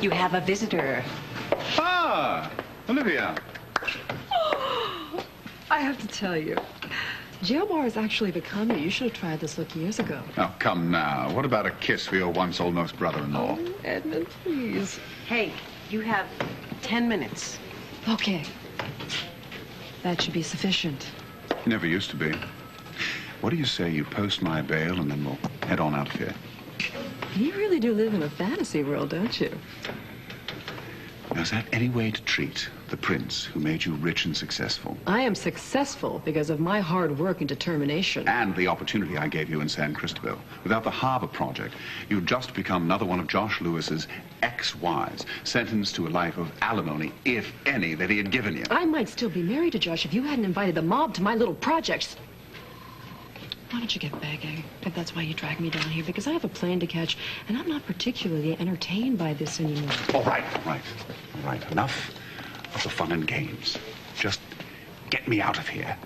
You have a visitor. Ah, Olivia. I have to tell you, jail bar has actually become you. You should have tried this look years ago. Oh, come now. What about a kiss for your once almost brother-in-law? Oh, Edmund, please. Hey, you have 10 minutes. Okay. That should be sufficient. Never used to be. What do you say you post my bail and then we'll head on out of here? You really do live in a fantasy world, don't you? Now, is that any way to treat the prince who made you rich and successful? I am successful because of my hard work and determination. And the opportunity I gave you in San Cristobal. Without the harbor project, you'd just become another one of Josh Lewis's ex-wives, sentenced to a life of alimony, if any, that he had given you. I might still be married to Josh if you hadn't invited the mob to my little projects. Why don't you get begging? If that's why you dragged me down here, because I have a plane to catch, and I'm not particularly entertained by this anymore. All right. Enough of the fun and games. Just get me out of here.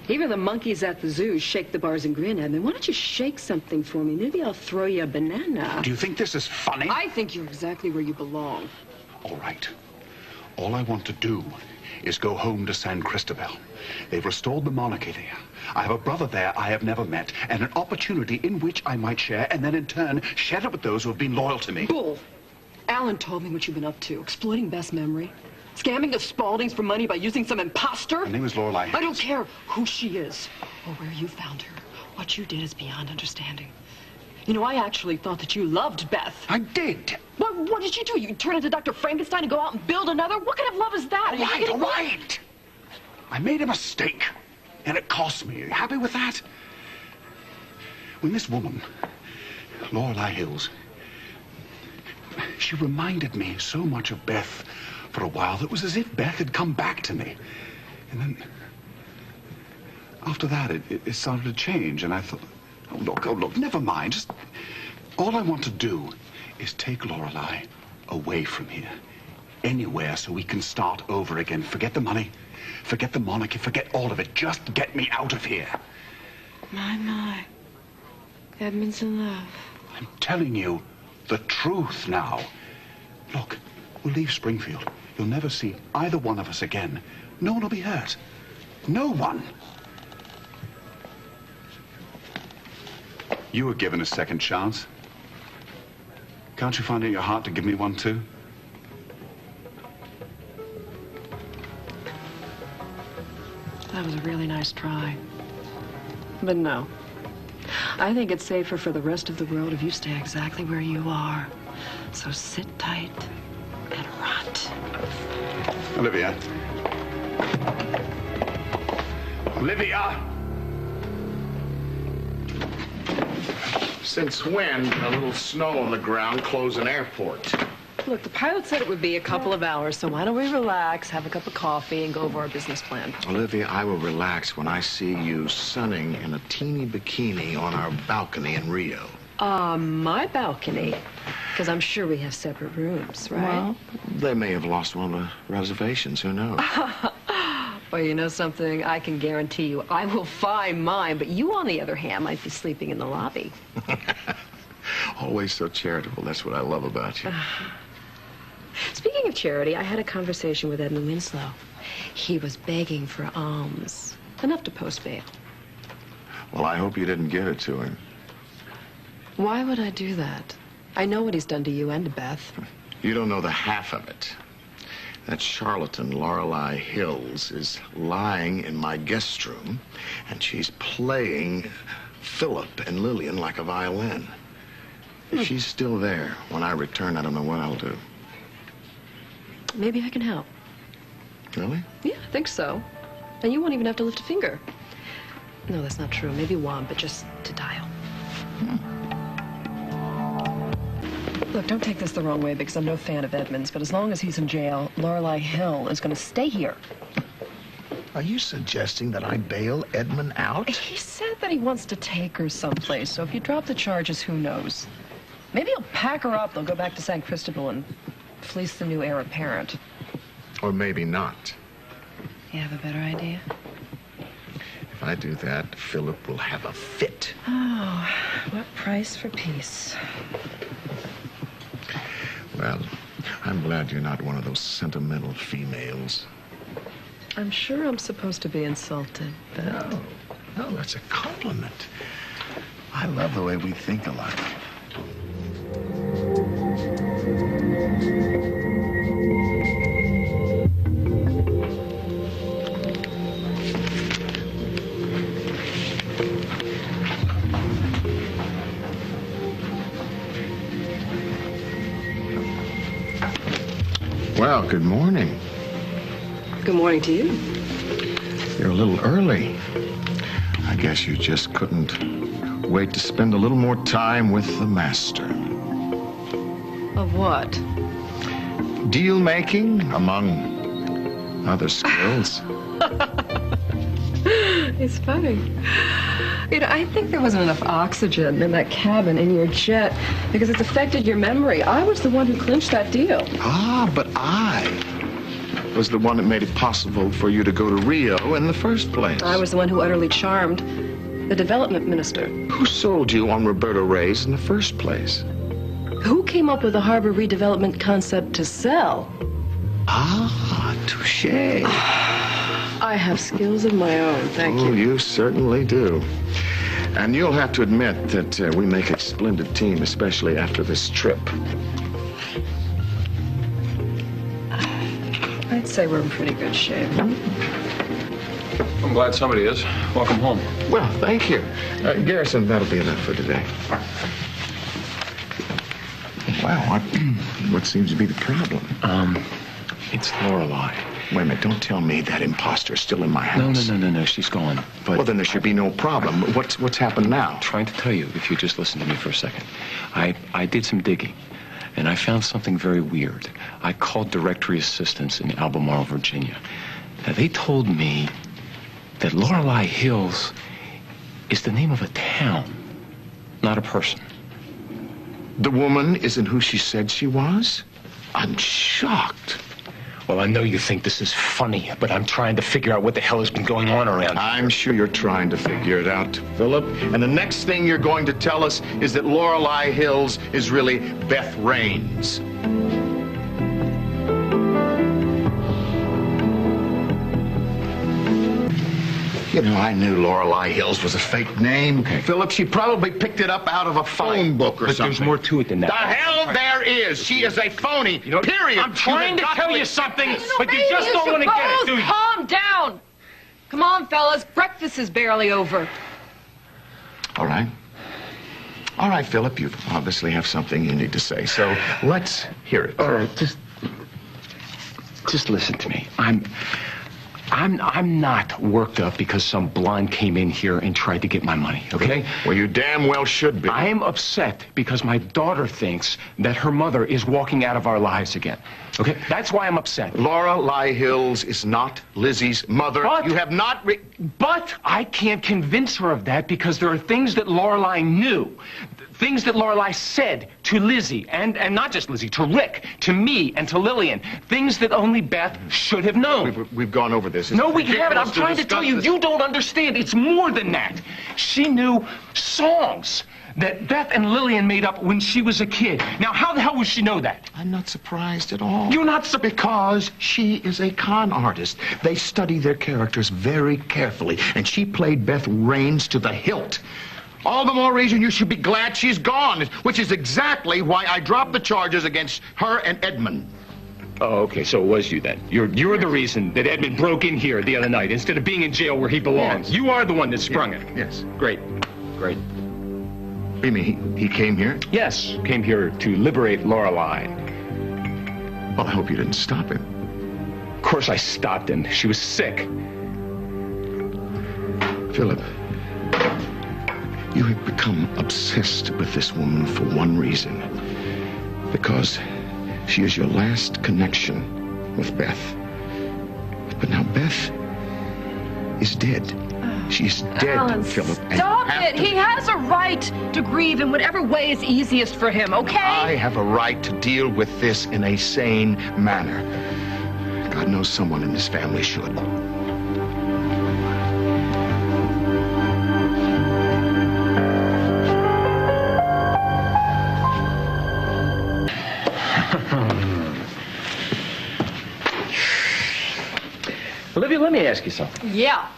Even the monkeys at the zoo shake the bars and grin at me. Why don't you shake something for me? Maybe I'll throw you a banana. Do you think this is funny? I think you're exactly where you belong. All right. All I want to do is go home to San Cristobal. They've restored the monarchy there. I have a brother there I have never met, and an opportunity in which I might share, and then in turn, share it with those who have been loyal to me. Bull. Alan told me what you've been up to. Exploiting Beth's memory. Scamming the Spauldings for money by using some imposter. Her name is Lorelei Hills. I don't care who she is or where you found her. What you did is beyond understanding. You know, I actually thought that you loved Beth. I did. What did you do? You turn into Dr. Frankenstein and go out and build another? What kind of love is that? All right. I made a mistake, and it cost me. Are you happy with that? When this woman, Lorelei Hills, she reminded me so much of Beth for a while that it was as if Beth had come back to me. And then, after that, it started to change, and I thought, oh, look, never mind. Just, all I want to do is take Lorelei away from here. Anywhere so we can start over again. Forget the money, forget the monarchy, forget all of it. Just get me out of here. My. Edmund's in love. I'm telling you the truth now. Look, we'll leave Springfield. You'll never see either one of us again. No one will be hurt. No one. You were given a second chance. Can't you find it in your heart to give me one too? That was a really nice try. But no. I think it's safer for the rest of the world if you stay exactly where you are. So sit tight and rot. Olivia. Olivia! Since when a little snow on the ground close an airport? Look, the pilot said it would be a couple of hours, so why don't we relax, have a cup of coffee, and go over our business plan? Olivia, I will relax when I see you sunning in a teeny bikini on our balcony in Rio. My balcony? Because I'm sure we have separate rooms, right? Well, they may have lost one of the reservations, who knows? Well, you know something? I can guarantee you I will find mine, but you, on the other hand, might be sleeping in the lobby. Always so charitable. That's what I love about you. Speaking of charity, I had a conversation with Edmund Winslow. He was begging for alms. Enough to post bail. Well, I hope you didn't give it to him. Why would I do that? I know what he's done to you and to Beth. You don't know the half of it. That charlatan, Lorelei Hills, is lying in my guest room, and she's playing Phillip and Lillian like a violin. If she's still there when I return, I don't know what I'll do. Maybe I can help. Really? Yeah, I think so. And you won't even have to lift a finger. No, that's not true. Maybe one, but just to dial. Look, don't take this the wrong way, because I'm no fan of Edmund's, but as long as he's in jail, Lorelei Hill is going to stay here. Are you suggesting that I bail Edmund out? He said that he wants to take her someplace, so if you drop the charges, who knows? Maybe he'll pack her up, they'll go back to San Cristobal and fleece the new heir apparent. Or maybe not. You have a better idea? If I do that, Phillip will have a fit. Oh, what price for peace? Well, I'm glad you're not one of those sentimental females. I'm sure I'm supposed to be insulted, but... No, that's a compliment. I love the way we think alike. Well, good morning. Good morning to you. You're a little early. I guess you just couldn't wait to spend a little more time with the master. Of what? Deal making, among other skills. It's funny. You know, I think there wasn't enough oxygen in that cabin in your jet because it's affected your memory. I was the one who clinched that deal. Ah, but I was the one that made it possible for you to go to Rio in the first place. I was the one who utterly charmed the development minister. Who sold you on Roberta Ray's in the first place? Who came up with the harbor redevelopment concept to sell? Ah, touché. I have skills of my own, thank you. Oh, you certainly do. And you'll have to admit that we make a splendid team, especially after this trip. I'd say we're in pretty good shape. I'm glad somebody is. Welcome home. Well, thank you. Garrison, that'll be enough for today. Wow, what seems to be the problem? It's Lorelei. Wait a minute, don't tell me that imposter is still in my house. No, she's gone. But Well, then there should be no problem. What's happened now? I'm trying to tell you, if you just listen to me for a second. I did some digging, and I found something very weird. I called directory assistants in Albemarle, Virginia. Now, they told me that Lorelei Hills is the name of a town, not a person. The woman isn't who she said she was? I'm shocked. Well, I know you think this is funny, but I'm trying to figure out what the hell has been going on around here. I'm sure you're trying to figure it out, Philip. And the next thing you're going to tell us is that Lorelei Hills is really Beth Raines. You know, I knew Lorelei Hills was a fake name. Okay. Philip, she probably picked it up out of a phone book or But something. there's more to it than that. The hell there is. She is a phony. You know, period. I'm trying to tell you something, but you Maybe just don't want to should get it, both do you? Calm down. Come on, fellas. Breakfast is barely over. All right. All right, Philip, you obviously have something you need to say, so let's hear it. All right, just listen to me. I'm not worked up because some blonde came in here and tried to get my money, okay? Well, you damn well should be. I'm upset because my daughter thinks that her mother is walking out of our lives again. Okay? That's why I'm upset. Lorelei Hills is not Lizzie's mother. But- You have not But I can't convince her of that because there are things that Lorelei knew. Things that Lorelei said to Lizzie, and not just Lizzie, to Rick, to me, and to Lillian. Things that only Beth should have known. We've gone over this. No, we It's haven't. I'm ridiculous trying to tell discuss you, this. you don't understand. It's more than that. She knew songs that Beth and Lillian made up when she was a kid. Now, how the hell would she know that? I'm not surprised at all. You're not Because she is a con artist. They study their characters very carefully, and she played Beth Raines to the hilt. All the more reason you should be glad she's gone, which is exactly why I dropped the charges against her and Edmund. Oh, okay, so it was you then. You're the reason that Edmund broke in here the other night instead of being in jail where he belongs. Yes. You are the one that sprung it. Yes. Great. What do you mean, he came here? Yes, came here to liberate Lorelei. Well, I hope you didn't stop him. Of course I stopped him. She was sick. Philip, you have become obsessed with this woman for one reason. Because she is your last connection with Beth. But now Beth is dead. She is dead, Alan, Philip. and stop you have it. to- He has a right to grieve in whatever way is easiest for him, okay? I have a right to deal with this in a sane manner. God knows someone in this family should. Olivia, let me ask you something. Yeah.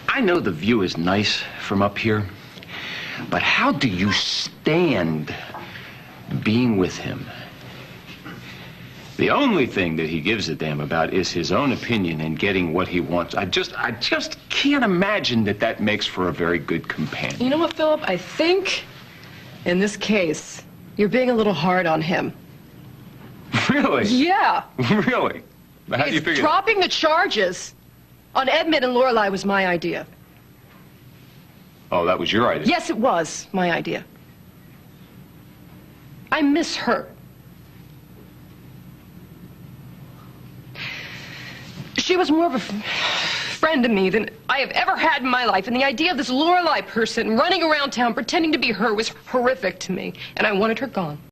I know the view is nice from up here, but how do you stand being with him? The only thing that he gives a damn about is his own opinion and getting what he wants. I just can't imagine that that makes for a very good companion. You know what, Philip? I think, in this case, you're being a little hard on him. Really? Yeah. Really? How do you figure? Dropping the charges on Edmund and Lorelei was my idea. Oh, that was your idea? Yes, it was my idea. I miss her. She was more of a friend to me than I have ever had in my life, and the idea of this Lorelei person running around town pretending to be her was horrific to me, and I wanted her gone.